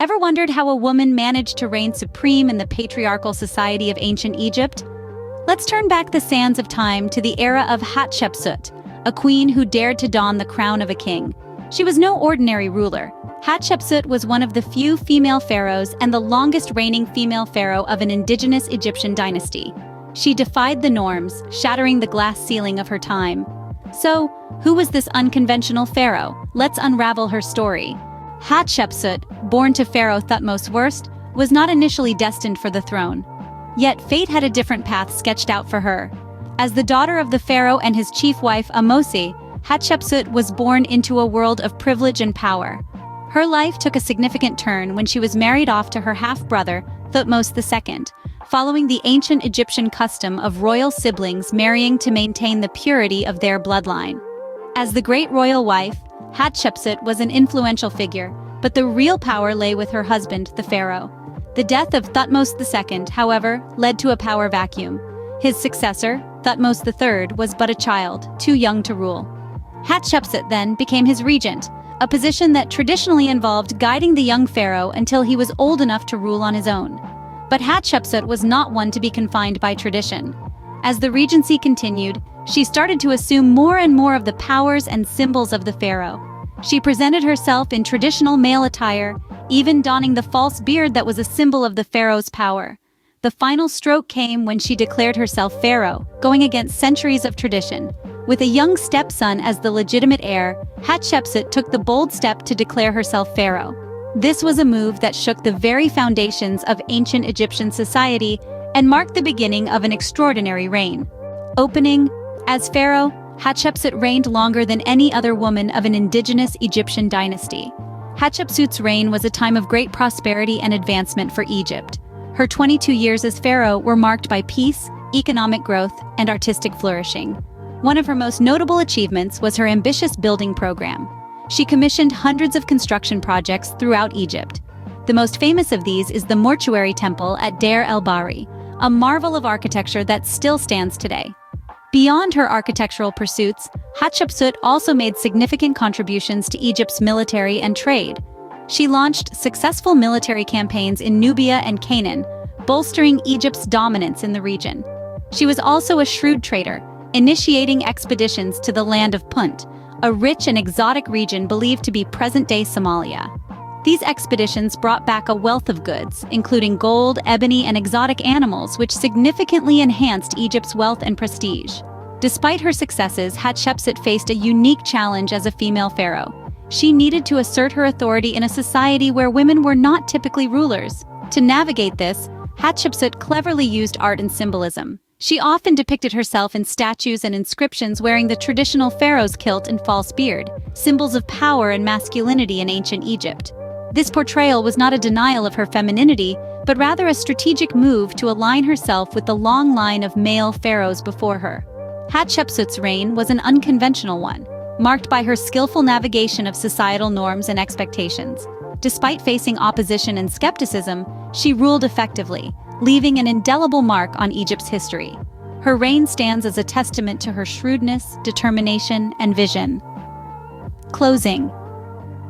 Ever wondered how a woman managed to reign supreme in the patriarchal society of ancient Egypt? Let's turn back the sands of time to the era of Hatshepsut, a queen who dared to don the crown of a king. She was no ordinary ruler. Hatshepsut was one of the few female pharaohs and the longest reigning female pharaoh of an indigenous Egyptian dynasty. She defied the norms, shattering the glass ceiling of her time. So, who was this unconventional pharaoh? Let's unravel her story. Hatshepsut, born to Pharaoh Thutmose I, was not initially destined for the throne. Yet fate had a different path sketched out for her. As the daughter of the pharaoh and his chief wife Amosi, Hatshepsut was born into a world of privilege and power. Her life took a significant turn when she was married off to her half-brother, Thutmose II, following the ancient Egyptian custom of royal siblings marrying to maintain the purity of their bloodline. As the great royal wife, Hatshepsut was an influential figure, but the real power lay with her husband, the pharaoh. The death of Thutmose II, however, led to a power vacuum. His successor, Thutmose III, was but a child, too young to rule. Hatshepsut then became his regent, a position that traditionally involved guiding the young pharaoh until he was old enough to rule on his own. But Hatshepsut was not one to be confined by tradition. As the regency continued, she started to assume more and more of the powers and symbols of the pharaoh. She presented herself in traditional male attire, even donning the false beard that was a symbol of the pharaoh's power. The final stroke came when she declared herself pharaoh, going against centuries of tradition. With a young stepson as the legitimate heir, Hatshepsut took the bold step to declare herself pharaoh. This was a move that shook the very foundations of ancient Egyptian society and marked the beginning of an extraordinary reign. Opening, as pharaoh, Hatshepsut reigned longer than any other woman of an indigenous Egyptian dynasty. Hatshepsut's reign was a time of great prosperity and advancement for Egypt. Her 22 years as pharaoh were marked by peace, economic growth, and artistic flourishing. One of her most notable achievements was her ambitious building program. She commissioned hundreds of construction projects throughout Egypt. The most famous of these is the mortuary temple at Deir el-Bahri, a marvel of architecture that still stands today. Beyond her architectural pursuits, Hatshepsut also made significant contributions to Egypt's military and trade. She launched successful military campaigns in Nubia and Canaan, bolstering Egypt's dominance in the region. She was also a shrewd trader, initiating expeditions to the land of Punt, a rich and exotic region believed to be present-day Somalia. These expeditions brought back a wealth of goods, including gold, ebony, and exotic animals, which significantly enhanced Egypt's wealth and prestige. Despite her successes, Hatshepsut faced a unique challenge as a female pharaoh. She needed to assert her authority in a society where women were not typically rulers. To navigate this, Hatshepsut cleverly used art and symbolism. She often depicted herself in statues and inscriptions wearing the traditional pharaoh's kilt and false beard, symbols of power and masculinity in ancient Egypt. This portrayal was not a denial of her femininity, but rather a strategic move to align herself with the long line of male pharaohs before her. Hatshepsut's reign was an unconventional one, marked by her skillful navigation of societal norms and expectations. Despite facing opposition and skepticism, she ruled effectively, leaving an indelible mark on Egypt's history. Her reign stands as a testament to her shrewdness, determination, and vision. Closing.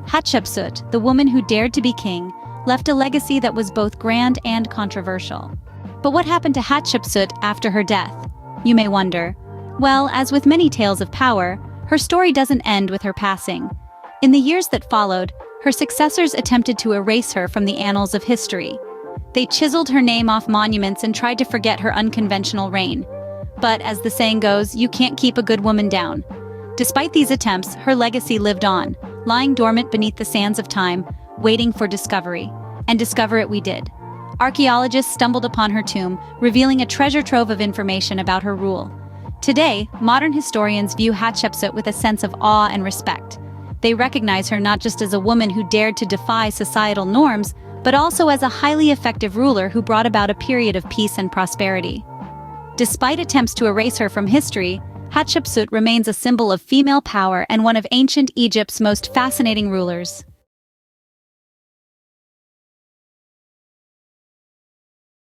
Hatshepsut, the woman who dared to be king, left a legacy that was both grand and controversial. But what happened to Hatshepsut after her death? You may wonder. Well, as with many tales of power, her story doesn't end with her passing. In the years that followed, her successors attempted to erase her from the annals of history. They chiseled her name off monuments and tried to forget her unconventional reign. But as the saying goes, you can't keep a good woman down. Despite these attempts, her legacy lived on, lying dormant beneath the sands of time, waiting for discovery. And discover it we did. Archaeologists stumbled upon her tomb, revealing a treasure trove of information about her rule. Today, modern historians view Hatshepsut with a sense of awe and respect. They recognize her not just as a woman who dared to defy societal norms, but also as a highly effective ruler who brought about a period of peace and prosperity. Despite attempts to erase her from history, Hatshepsut remains a symbol of female power and one of ancient Egypt's most fascinating rulers.